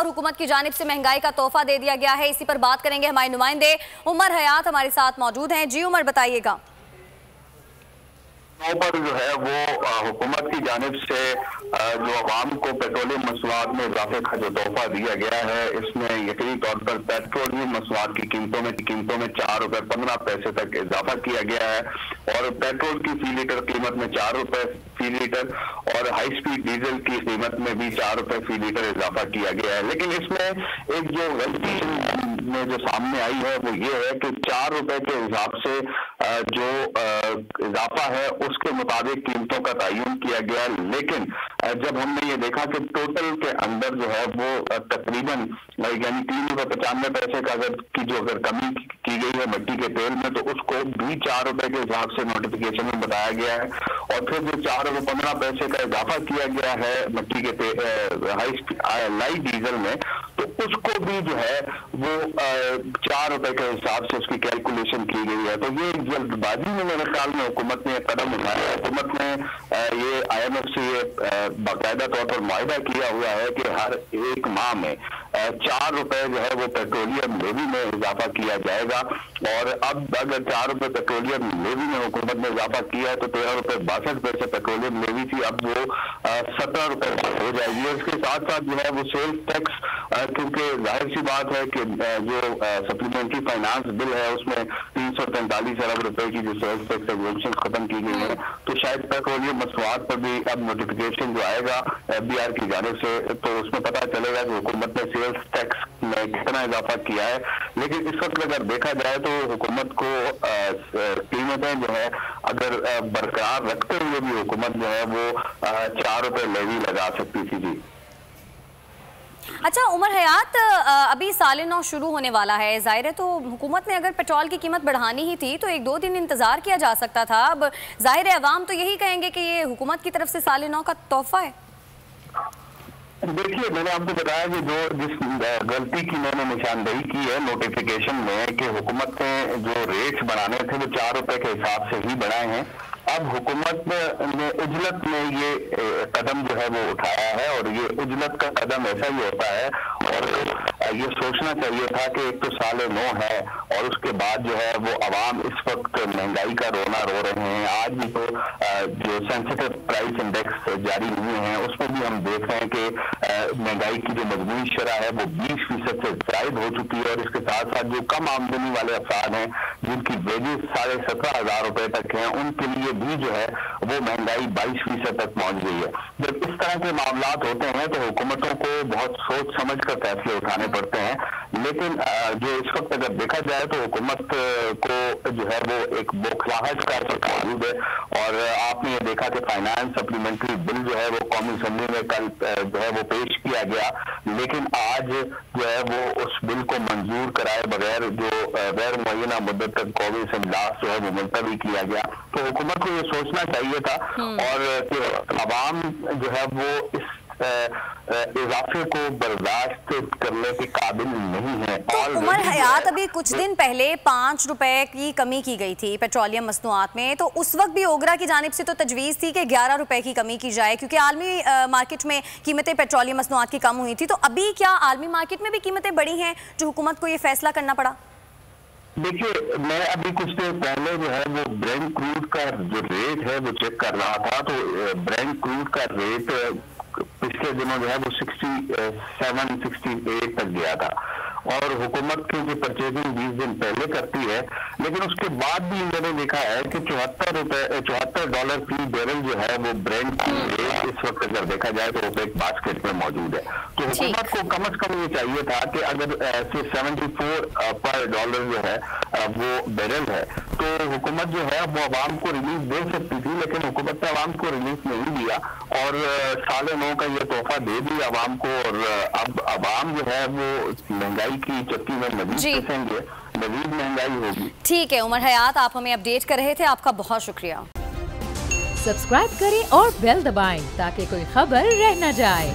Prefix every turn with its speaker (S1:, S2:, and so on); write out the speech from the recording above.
S1: और हुकूमत की जानिब से महंगाई का तोहफा दे दिया गया है। इसी पर बात करेंगे। हमारे नुमाइंदे उमर हयात हमारे साथ मौजूद हैं। जी उमर, बताइएगा।
S2: पर जो है वो हुकूमत की जानिब से जो अवाम को पेट्रोलियम मसनूआत में इजाफे का जो तोहफा दिया गया है, इसमें यकीनी तौर पर पेट्रोलियम मसनूआत की कीमतों में 4 रुपए 15 पैसे तक इजाफा किया गया है और पेट्रोल की फी लीटर कीमत में 4 रुपए फी लीटर और हाई स्पीड डीजल की कीमत में भी 4 रुपए फी लीटर इजाफा किया गया है। लेकिन इसमें एक जो गलती में जो सामने आई है वो ये है कि 4 रुपए के हिसाब से जो इजाफा है उसके मुताबिक कीमतों का तयन किया गया, लेकिन जब हमने ये देखा कि टोटल के अंदर जो है वो तकरीबन यानी 3.95 पैसे का अगर कमी की गई है मिट्टी के तेल में, तो उसको भी 4 रुपए के हिसाब से नोटिफिकेशन में बताया गया है। और फिर जो 4 रुपए 15 पैसे का इजाफा किया गया है मिट्टी के लाइट डीजल में, तो उसको भी जो है वो 4 रुपए के हिसाब से उसकी कैलकुलेशन की गई है। तो ये जल्दबाजी में मेरे ख्याल में हुकूमत ने कदम उठाया है। हुकूमत ने ये IMF से ये बाकायदा तौर पर मुआहदा किया हुआ है कि हर एक माह में 4 रुपए जो है वो पेट्रोलियम लेवी में इजाफा किया जाएगा। और अब अगर 4 रुपए पेट्रोलियम लेवी में हुकूमत ने इजाफा किया है तो 13 रुपए 62 पैसे पेट्रोलियम लेवी थी, अब वो 17 रुपए हो जाएगी। और इसके साथ साथ जो है वो सेल्स टैक्स, क्योंकि जाहिर सी बात है कि जो सप्लीमेंट्री फाइनेंस बिल है उसमें 343 अरब रुपए की जो सेल्स टैक्स एग्जेम्पशन खत्म की गई है, तो शायद पेट्रोलियम मसनूआत पर भी अब नोटिफिकेशन जो आएगा FBR की जानिब से, तो उसमें पता चलेगा कि हुकूमत ने सेल्स टैक्स में कितना इजाफा किया है। लेकिन इस वक्त अगर देखा जाए तो हुकूमत को कीमतें जो है अगर बरकरार रखते हुए भी हुकूमत जो है वो 4 रुपए लेवी लगा सकती थी। जी
S1: अच्छा उमर हयात, अभी साल नौ शुरू होने वाला है, जाहिर है तो हुकूमत ने अगर पेट्रोल की कीमत बढ़ानी ही थी तो 1-2 दिन इंतजार किया जा सकता था। अब जाहिर है अवाम तो यही कहेंगे कि ये हुकूमत की तरफ से साल नौ का तोहफा है।
S2: देखिए, मैंने आपको बताया कि जिस गलती की मैंने निशानदेही की है नोटिफिकेशन में कि हुकूमत ने जो रेट्स बढ़ाने थे वो 4 रुपए के हिसाब से ही बढ़ाए हैं। अब हुकूमत ने उजलत में ये कदम जो है वो उठाया है और ये उजलत का कदम ऐसा ही होता है। और ये सोचना चाहिए था कि एक तो साल नौ है और उसके बाद जो है वो अवाम इस वक्त महंगाई का रोना रो रहे हैं। आज भी तो जो सेंसिटिव प्राइस इंडेक्स जारी हुए हैं उसमें भी हम देख रहे हैं कि महंगाई की जो मजमूई शरह है वो 20% से जायद हो चुकी है। और इसके साथ साथ जो कम आमदनी वाले अफराद हैं जिनकी वेजेस 17,500 रुपए तक हैं, उनके लिए भी जो है वो महंगाई 22% तक पहुंच गई है। जब इस तरह के मामलात होते हैं तो हुकूमतों को बहुत सोच समझ कर फैसले उठाने पड़ते हैं। लेकिन जो इस वक्त अगर देखा जाए तो हुकूमत को जो है वो एक बौखलाहट का मौजूद है। और आपने ये देखा कि फाइनेंस सप्लीमेंट्री बिल जो है वो कौमी असम्बली में कल जो है वो पेश किया गया, लेकिन आज जो है वो उस बिल को मंजूर कराए बगैर जो गैर मुअय्यना मुद्दत तक कौमी इजलास जो है वो मुलतवी किया गया। तो हुकूमत को ये सोचना चाहिए था और अवाम जो है वो इस इजाफे को बर्दाश्त करने के काबिल नहीं है।
S1: तो उमर हयात, अभी कुछ दिन पहले 5 रुपए की कमी की गई थी पेट्रोलियम मसनूआत में, तो उस वक्त भी ओगरा की जानिब से तो तजवीज़ थी कि 11 रुपए की कमी की जाए क्योंकि आलमी मार्केट में कीमतें पेट्रोलियम मसनूआत की कम हुई थी। तो अभी क्या आलमी मार्केट में भी कीमतें बढ़ी हैं जो हुकूमत को ये फैसला करना पड़ा?
S2: देखिए, मैं अभी कुछ देर पहले जो है वो ब्रेंट क्रूड का जो रेट है वो चेक कर रहा था, तो ब्रेंट क्रूड का रेट पिछले दिनों जो है वो 67-68 तक गया था। और हुकूमत की जो परचेजिंग 20 दिन पहले करती है, लेकिन उसके बाद भी मैंने देखा है कि $74 फी बैरल जो है वो ब्रेंट की रेट इस वक्त अगर देखा जाए तो ओपेक बास्केट में मौजूद है। तो हुकूमत को कम से कम ये चाहिए था कि अगर 74 पर डॉलर जो है वो बैरल है तो हुकूमत जो है वो अवाम को रिलीफ दे सकती थी, लेकिन हुकूमत ने अवाम को रिलीफ नहीं दिया और साल नौ का ये तोहफा दे दिया अवाम को। और अब अवाम जो है वो महंगाई की चक्की में मजीद फंसेंगे, मजीद महंगाई होगी।
S1: ठीक है उमर हयात, आप हमें अपडेट कर रहे थे, आपका बहुत शुक्रिया।
S3: सब्सक्राइब करें और बेल दबाएं ताकि कोई खबर रह न जाए।